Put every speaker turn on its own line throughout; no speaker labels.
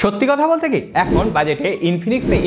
সত্যি কথা বলতে কি এখন বাজেটে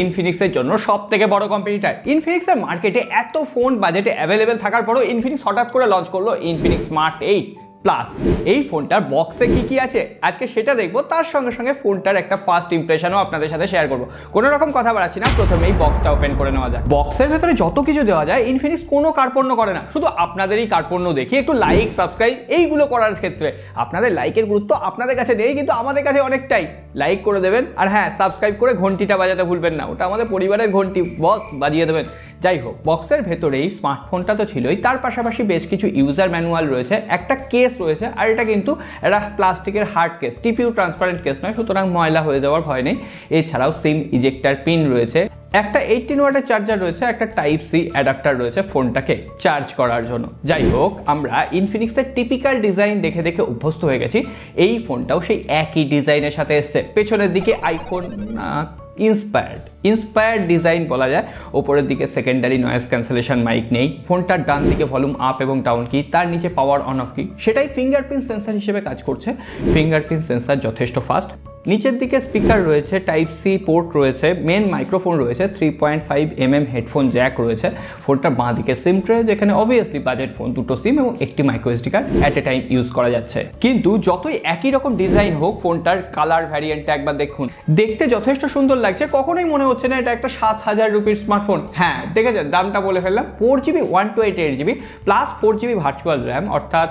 ইনফিনিক্সের জন্য সবথেকে বড় কম্পিটিটর। ইনফিনিক্সের মার্কেটে এত ফোন বাজেটে অ্যাভেলেবেল থাকার পরও ইনফিনিক্স হঠাৎ করে লঞ্চ করলো ইনফিনিক্স স্মার্ট 8 প্লাস। এই ফোনটার বক্সে কি আছে আজকে সেটা দেখবো, তার সঙ্গে সঙ্গে ফোনটার একটা ফার্স্ট ইমপ্রেশনও আপনাদের সাথে শেয়ার করবো। কোনো রকম কথা বাড়াচ্ছি না, প্রথমেই বক্সটা ওপেন করে নেওয়া যায়। বক্সের ভেতরে যত কিছু দেওয়া যায় ইনফিনিক্স কোনো কার্পণ্য করে না, শুধু আপনাদেরই কার্পণ্য দেখি একটু লাইক সাবস্ক্রাইব এইগুলো করার ক্ষেত্রে। আপনাদের লাইকের গুরুত্ব আপনাদের কাছে নেই, কিন্তু আমাদের কাছে অনেকটাই। লাইক করে দেবেন, আর হ্যাঁ সাবস্ক্রাইব করে ঘন্টিটা বাজাতে ভুলবেন না, ওটা আমাদের পরিবারের ঘন্টি, বস বাজিয়ে দেবেন। যাই হোক, বক্সের ভেতরেই স্মার্টফোনটা তো ছিলই, তার পাশাপাশি বেশ কিছু ইউজার ম্যানুয়াল রয়েছে, একটা কেস রয়েছে, আর এটা কিন্তু একটা প্লাস্টিকের hard case, TPU transparent case নয়, সুতরাং ময়লা হয়ে যাওয়ার ভয় নেই। এছাড়াও সিম ইজেক্টার পিন রয়েছে, একটা 18 ওয়াটের চার্জার রয়েছে, একটা টাইপ সি অ্যাডাপ্টার রয়েছে ফোনটাকে চার্জ করার জন্য। যাই হোক, আমরা ইনফিনিক্সের টিপিক্যাল ডিজাইন দেখে দেখে অভ্যস্ত হয়ে গেছি। এই ফোনটাও সেই একই ডিজাইনের সাথে এসছে। পেছনের দিকে আইফোন ইন্সপায়ার্ড ডিজাইন বলা যায়। ওপরের দিকে সেকেন্ডারি নয়েজ ক্যান্সেলেশন মাইক নেই। ফোনটার ডান দিকে ভলিউম আপ এবং ডাউন কি, তার নিচে পাওয়ার অন অফ কি, সেটাই ফিঙ্গারপ্রিন্ট সেন্সার হিসেবে কাজ করছে। ফিঙ্গারপ্রিন্ট সেন্সার যথেষ্ট ফাস্ট। নিচের দিকে স্পিকার রয়েছে, টাইপ সি পোর্ট রয়েছে, মেন মাইক্রোফোন রয়েছে, 3.5mm হেডফোন জ্যাক রয়েছে। ফোনটার বাঁ দিকে সিম ট্রে, যেখানে অবভিয়াসলি বাজেট ফোন, দুটো সিম এবং একটি micro SD card at a time use করা যাচ্ছে। কিন্তু যতই একই রকম ডিজাইন হোক, ফোনটার কালার ভ্যারিয়েন্টটা একবার দেখুন। দেখতে যথেষ্ট সুন্দর লাগছে, কখনোই মনে হচ্ছে না এটা একটা 7,000 রুপির স্মার্টফোন। হ্যাঁ দেখেছেন, দামটা বলে ফেললাম। 4GB 128GB plus 4GB virtual RAM, অর্থাৎ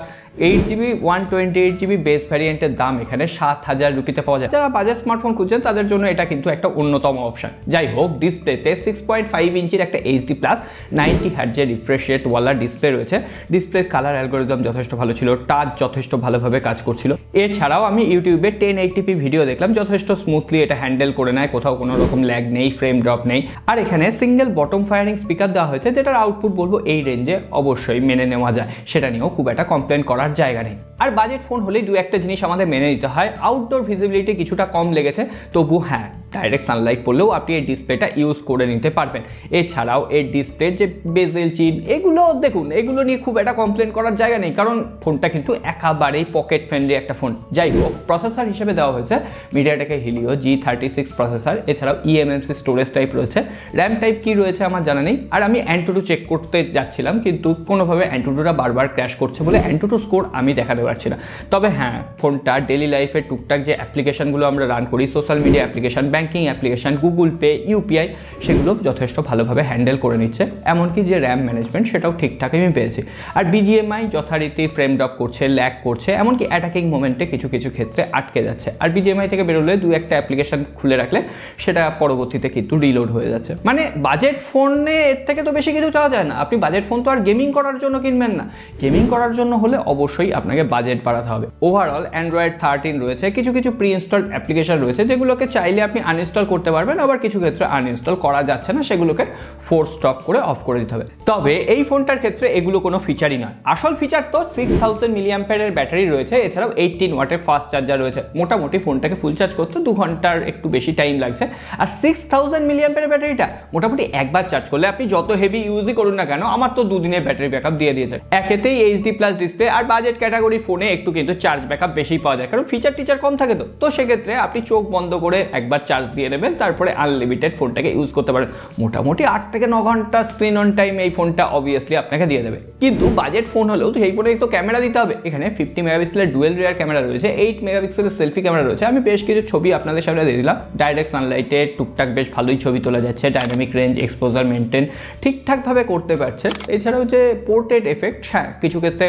8GB 128GB বেস ভ্যারিয়েন্টের দাম এখানে 7,000 রুপিতে পাওয়া যায়। যারা বাজেট স্মার্টফোন খুঁজছেন তাদের জন্য এটা কিন্তু একটা অন্যতম অপশন। যাই হোক, ডিসপ্লেতে 6.5 ইঞ্চির একটা HD প্লাস 90 হার্জের রিফ্রেশ রেট ওয়ালা ডিসপ্লে রয়েছে। ডিসপ্লের কালার অ্যালগোরিদম যথেষ্ট ভালো ছিল, টাচ যথেষ্ট ভালোভাবে কাজ করছিল। এছাড়াও আমি ইউটিউবে 1080p ভিডিও দেখলাম, যথেষ্ট স্মুথলি এটা হ্যান্ডেল করে নেয়, কোথাও কোনো রকম ল্যাগ নেই, ফ্রেম ড্রপ নেই। আর এখানে সিঙ্গেল বটম ফায়ারিং স্পিকার দেওয়া হয়েছে, যেটার আউটপুট বলবো এই রেঞ্জে অবশ্যই মেনে নেওয়া যায়, সেটা নিয়েও খুব একটা কমপ্লেন করার জায়গা নেই। আর বাজেট ফোন হলেই দু একটা জিনিস আমাদের মেনে নিতে হয়। আউটডোর ভিজিবিলিটি কিছুটা কম লেগেছে, তবু হ্যাঁ ডাইরেক্ট সানলাইট পড়লেও আপনি এই ডিসপ্লেটা ইউজ করে নিতে পারবেন। এছাড়াও এর ডিসপ্লের যে বেজেল চিন, এগুলো দেখুন, এগুলো নিয়ে খুব একটা কমপ্লেন করার জায়গা নেই, কারণ ফোনটা কিন্তু একেবারেই পকেট ফ্রেন্ডলি একটা ফোন। যাই হোক, প্রসেসর হিসেবে দেওয়া হয়েছে মিডিয়াটেকের হিলিও G36 প্রসেসর। এছাড়াও eMMC স্টোরেজ টাইপ রয়েছে, র্যাম টাইপ কি রয়েছে আমার জানা নেই। আর আমি AnTuTu চেক করতে যাচ্ছিলাম, কিন্তু কোনোভাবে AnTuTuটা বারবার ক্র্যাশ করছে বলে AnTuTu স্কোর আমি দেখাতে পারছি না। তবে হ্যাঁ, ফোনটা ডেলি লাইফের টুকটাক যে অ্যাপ্লিকেশনগুলো আমরা রান করি, social media application, banking application, Google pay, UPI, সেগুলো যথেষ্ট ভালোভাবে হ্যান্ডেল করে নিচ্ছে। এমনকি যে র্যাম ম্যানেজমেন্ট সেটাও ঠিকঠাক আমি পেয়েছি। আর BGMI যথারীতি ফ্রেম ড্রপ করছে, ল্যাগ করছে, এমনকি অ্যাটাকিং মোমেন্টে কিছু কিছু ক্ষেত্রে আটকে যাচ্ছে। আর BGMI থেকে বেরোলে দু একটা অ্যাপ্লিকেশন খুলে রাখলে সেটা পরবর্তীতে কিন্তু রিলোড হয়ে যাচ্ছে। মানে বাজেট ফোনে এর থেকে তো বেশি কিছু চাওয়া যায় না। আপনি বাজেট ফোন তো আর গেমিং করার জন্য কিনবেন না, গেমিং করার জন্য হলে অবশ্যই আপনাকে বাজেট বাড়াতে হবে। ওভারঅল Android 13 রয়েছে, কিছু কিছু প্রি ইনস্টলড অ্যাপ্লিকেশন রয়েছে যেগুলোকে চাইলে আপনি আনইনস্টল করতে পারবেন, আবার কিছু ক্ষেত্রে আনইনস্টল করা যাচ্ছে না, সেগুলোকে ফোর্স স্টপ করে অফ করে দিতে হবে। তবে এই ফোনটার ক্ষেত্রে এগুলো কোনো ফিচারই নয়। আসল ফিচার তো 6000 mAh ব্যাটারি রয়েছে, এছাড়াও 18 ওয়াটের ফাস্ট চার্জার রয়েছে। মোটামুটি ফোনটাকে ফুল চার্জ করতে 2 ঘন্টার একটু বেশি টাইম লাগছে। আর 6000 mAh ব্যাটারিটা মোটামুটি একবার চার্জ করলে আপনি যত হেভি ইউজই করুন না কেন, আমার তো 2 দিনের ব্যাটারি ব্যাকআপ দিয়ে দিয়েছে। একেতেই HD প্লাস ডিসপ্লে, আর বাজেট ক্যাটাগরির ফোনে একটু কিন্তু চার্জ ব্যাকআপ বেশি পাওয়া যায়, কারণ ফিচার টিচার কম থাকে। তো সেক্ষেত্রে আপনি চোখ বন্ধ করে একবার চার্জ দিয়ে নেবেন, তারপরে আনলিমিটেড ফোনটাকে ইউজ করতে পারেন। মোটামুটি 8 থেকে 9 ঘন্টা স্ক্রিন অন টাইম এই ফোনটা অবভিয়াসলি আপনাকে দিয়ে দেবে। কিন্তু বাজেট ফোন হলেও তো সেই ফোনে তো ক্যামেরা দিতে হবে। এখানে 50 মেগাপিক্সেলের ডুয়েল রিয়ার ক্যামেরা রয়েছে, 8 মেগাপিক্সেলের সেলফি ক্যামেরা রয়েছে। আমি বেশ কিছু ছবি আপনাদের সামনে দিয়ে দিলাম। ডাইরেক্ট সানলাইটে টুকটাক বেশ ভালোই ছবি তোলা যাচ্ছে, ডাইনামিক রেঞ্জ, এক্সপোজার মেনটেন ঠিকঠাকভাবে করতে পারছে। এছাড়াও যে পোর্ট্রেট এফেক্ট, হ্যাঁ কিছু ক্ষেত্রে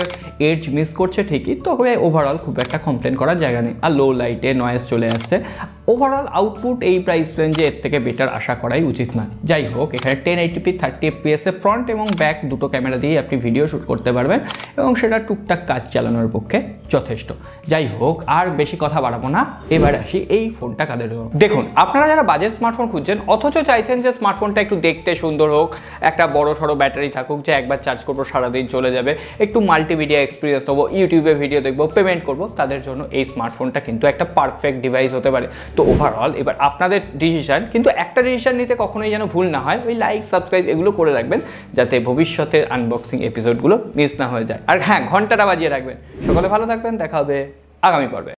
এজ মিস করছে ঠিকই, তবে ওভারঅল খুব একটা কমপ্লেন করার জায়গা নেই। আর লো লাইটে নয়েজ চলে আসছে। ওভারঅল আউটপুট এই প্রাইস রেঞ্জে এর থেকে বেটার আশা করাই উচিত নয়। যাই হোক, এখানে 1080p 30fps এ ফ্রন্ট এবং ব্যাক দুটো ক্যামেরা দিয়ে আপনি ভিডিও শ্যুট করতে পারবেন, এবং সেটা টুকটাক কাজ চালানোর পক্ষে যথেষ্ট। যাই হোক, আর বেশি কথা বাড়াবো না, এবার আসি এই ফোনটা কাদের জন্য। দেখুন, আপনারা যারা বাজেট স্মার্টফোন খুঁজছেন অথচ চাইছেন যে স্মার্টফোনটা একটু দেখতে সুন্দর হোক, একটা বড় সড়ো ব্যাটারি থাকুক, যে একবার চার্জ করবো সারাদিন চলে যাবে, একটু মাল্টিমিডিয়া এক্সপিরিয়েন্স নেবো, ইউটিউবে ভিডিও দেখবো, পেমেন্ট করবো, তাদের জন্য এই স্মার্টফোনটা কিন্তু একটা পারফেক্ট ডিভাইস হতে পারে। তো ওভারঅল এবার আপনাদের ডিসিশন, কিন্তু একটা ডিসিশন নিতে কখনোই যেন ভুল না হয়। ওই লাইক সাবস্ক্রাইব এগুলো করে রাখবেন, যাতে ভবিষ্যতের আনবক্সিং এপিসোডগুলো মিস না হয়ে যায়। আর হ্যাঁ, ঘন্টাটা বাজিয়ে রাখবেন। সকলে ভালো থাকবেন, দেখা হবে আগামী পর্বে।